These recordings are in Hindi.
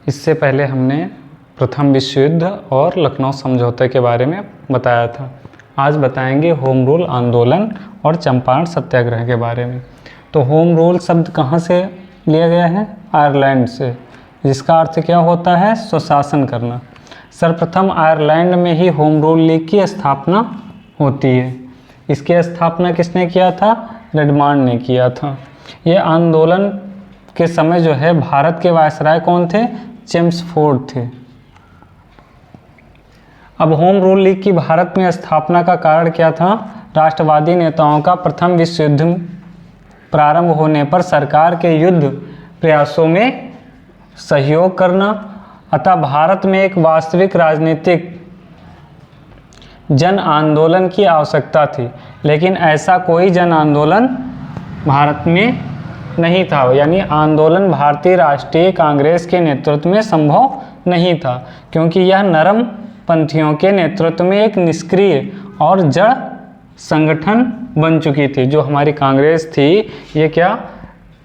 इससे पहले हमने प्रथम विश्व युद्ध और लखनऊ समझौते के बारे में बताया था। आज बताएंगे होम रूल आंदोलन और चंपारण सत्याग्रह के बारे में। तो होम रूल शब्द कहाँ से लिया गया है? आयरलैंड से, जिसका अर्थ क्या होता है? स्वशासन करना। सर्वप्रथम आयरलैंड में ही होम रूल लीग की स्थापना होती है। इसकी स्थापना किसने किया था? रेडमांड ने किया था। ये आंदोलन के समय जो है भारत के वायसराय कौन थे? चेम्सफोर्ड थे। अब होम रूल लीग की भारत में स्थापना का कारण क्या था? राष्ट्रवादी नेताओं का प्रथम विश्व युद्ध प्रारंभ होने पर सरकार के युद्ध प्रयासों में सहयोग करना, अतः भारत में एक वास्तविक राजनीतिक जन आंदोलन की आवश्यकता थी। लेकिन ऐसा कोई जन आंदोलन भारत में नहीं था, यानी आंदोलन भारतीय राष्ट्रीय कांग्रेस के नेतृत्व में संभव नहीं था, क्योंकि यह नरम पंथियों के नेतृत्व में एक निष्क्रिय और जड़ संगठन बन चुकी थी। जो हमारी कांग्रेस थी, ये क्या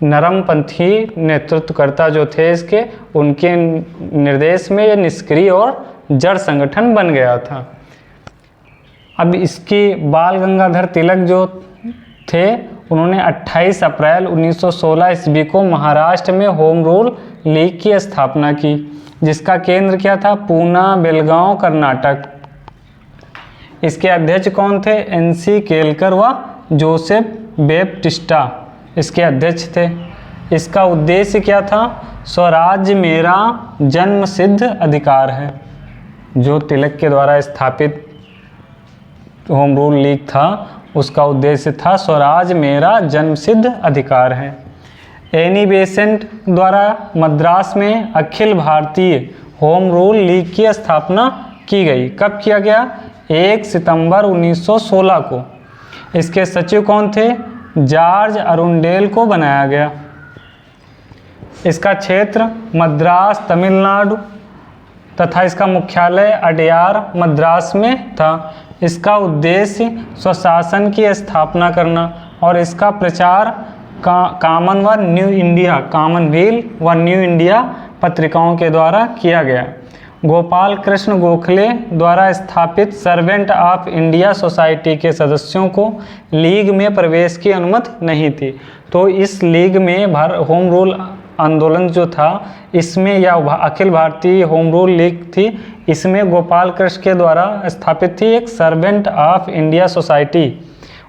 नरमपंथी नेतृत्वकर्ता जो थे इसके, उनके निर्देश में ये निष्क्रिय और जड़ संगठन बन गया था। अब इसकी बाल गंगाधर तिलक जो थे, उन्होंने 28 अप्रैल 1916 ईस्वी को महाराष्ट्र में होम रूल लीग की स्थापना की, जिसका केंद्र क्या था? पूना, बेलगांव, कर्नाटक। इसके अध्यक्ष कौन थे? NC केलकर व जोसेफ बेप्टिस्टा इसके अध्यक्ष थे। इसका उद्देश्य क्या था? स्वराज्य मेरा जन्मसिद्ध अधिकार है। जो तिलक के द्वारा स्थापित होम रूल लीग था, उसका उद्देश्य था स्वराज मेरा जन्मसिद्ध अधिकार है। एनी बेसेंट द्वारा मद्रास में Akhil Bharatiya home rule league की स्थापना की गई। कब किया गया? 1 सितंबर 1916 को। इसके सचिव कौन थे? जॉर्ज अरुंडेल को बनाया गया। इसका क्षेत्र मद्रास, तमिलनाडु तथा इसका मुख्यालय अडयार, मद्रास में था। इसका उद्देश्य स्वशासन की स्थापना करना और इसका प्रचार कॉमनवेल व न्यू इंडिया पत्रिकाओं के द्वारा किया गया। गोपाल कृष्ण गोखले द्वारा स्थापित सर्वेंट ऑफ इंडिया सोसाइटी के सदस्यों को लीग में प्रवेश की अनुमति नहीं थी। तो इस लीग में होम रूल आंदोलन जो था, इसमें या Akhil Bharatiya home rule league थी, इसमें गोपाल कृष्ण के द्वारा स्थापित थी एक सर्वेंट ऑफ इंडिया सोसाइटी।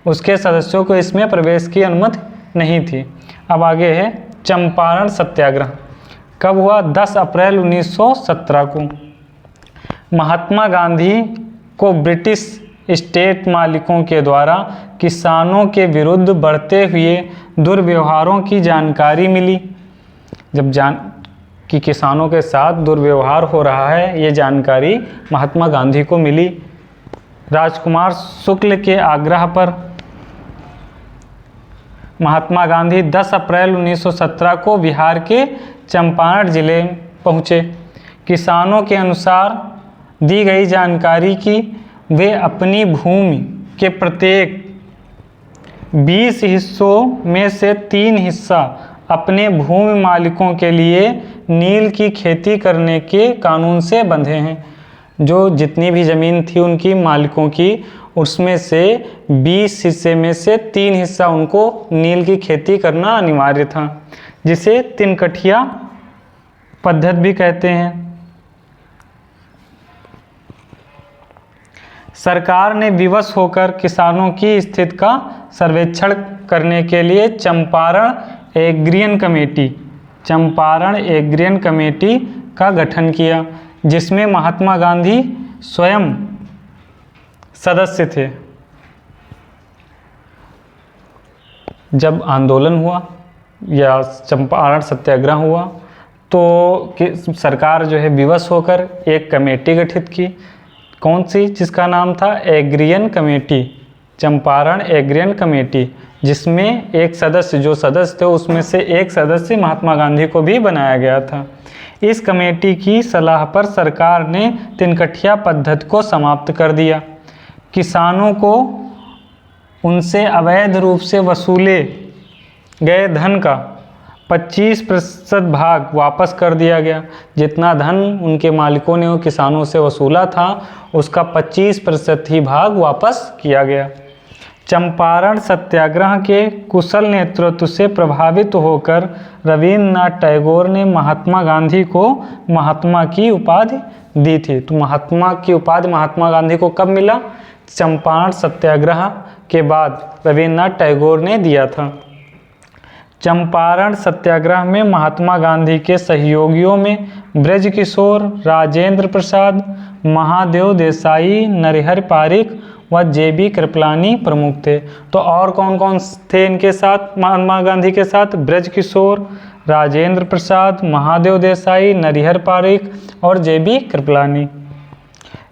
उसके सदस्यों को इसमें प्रवेश की अनुमति नहीं थी। अब आगे है चंपारण सत्याग्रह। कब हुआ? 10 अप्रैल 1917 को। महात्मा गांधी को ब्रिटिश स्टेट मालिकों के द्वारा किसानों के विरुद्ध बढ़ते हुए दुर्व्यवहारों की जानकारी मिली। जब कि किसानों के साथ दुर्व्यवहार हो रहा है, ये जानकारी महात्मा गांधी को मिली। राजकुमार शुक्ल के आग्रह पर महात्मा गांधी 10 अप्रैल 1917 को बिहार के चंपारण जिले पहुँचे। किसानों के अनुसार दी गई जानकारी की वे अपनी भूमि के प्रत्येक 20 हिस्सों में से 3 हिस्सा अपने भूमि मालिकों के लिए नील की खेती करने के कानून से बंधे हैं। जो जितनी भी ज़मीन थी उनकी मालिकों की, उसमें से 20 हिस्से में से 3 हिस्सा उनको नील की खेती करना अनिवार्य था, जिसे तिनकठिया पद्धति भी कहते हैं। सरकार ने विवश होकर किसानों की स्थिति का सर्वेक्षण करने के लिए चंपारण एग्रियन कमेटी का गठन किया, जिसमें महात्मा गांधी स्वयं सदस्य थे। जब आंदोलन हुआ या चंपारण सत्याग्रह हुआ, तो सरकार जो है विवश होकर एक कमेटी गठित की। कौन सी? जिसका नाम था एग्रियन कमेटी, चंपारण एग्रियन कमेटी, जिसमें एक सदस्य, जो सदस्य थे उसमें से एक सदस्य महात्मा गांधी को भी बनाया गया था। इस कमेटी की सलाह पर सरकार ने तिनकठिया पद्धति को समाप्त कर दिया। किसानों को उनसे अवैध रूप से वसूले गए धन का 25% भाग वापस कर दिया गया। जितना धन उनके मालिकों ने किसानों से वसूला था उसका 25% ही भाग वापस किया गया। चंपारण सत्याग्रह के कुशल नेतृत्व से प्रभावित होकर रविन्द्रनाथ टैगोर ने महात्मा गांधी को महात्मा की उपाधि दी थी। तो महात्मा की उपाधि महात्मा गांधी को कब मिला? चंपारण सत्याग्रह के बाद रविन्द्रनाथ टैगोर ने दिया था। चंपारण सत्याग्रह में महात्मा गांधी के सहयोगियों में ब्रजकिशोर, राजेंद्र प्रसाद, महादेव देसाई, नरहरि पारिख व जे.बी. कृपलानी प्रमुख थे। तो और कौन कौन थे इनके साथ, महात्मा गांधी के साथ? ब्रजकिशोर, राजेंद्र प्रसाद, महादेव देसाई, नरहरि पारिख और जे.बी. कृपलानी।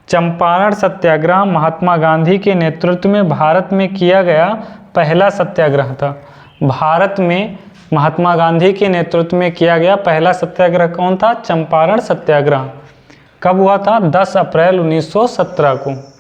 चंपारण सत्याग्रह महात्मा गांधी के नेतृत्व में भारत में किया गया पहला सत्याग्रह था। भारत में महात्मा गांधी के नेतृत्व में किया गया पहला सत्याग्रह कौन था? चंपारण सत्याग्रह। कब हुआ था? 10 अप्रैल 1917 को।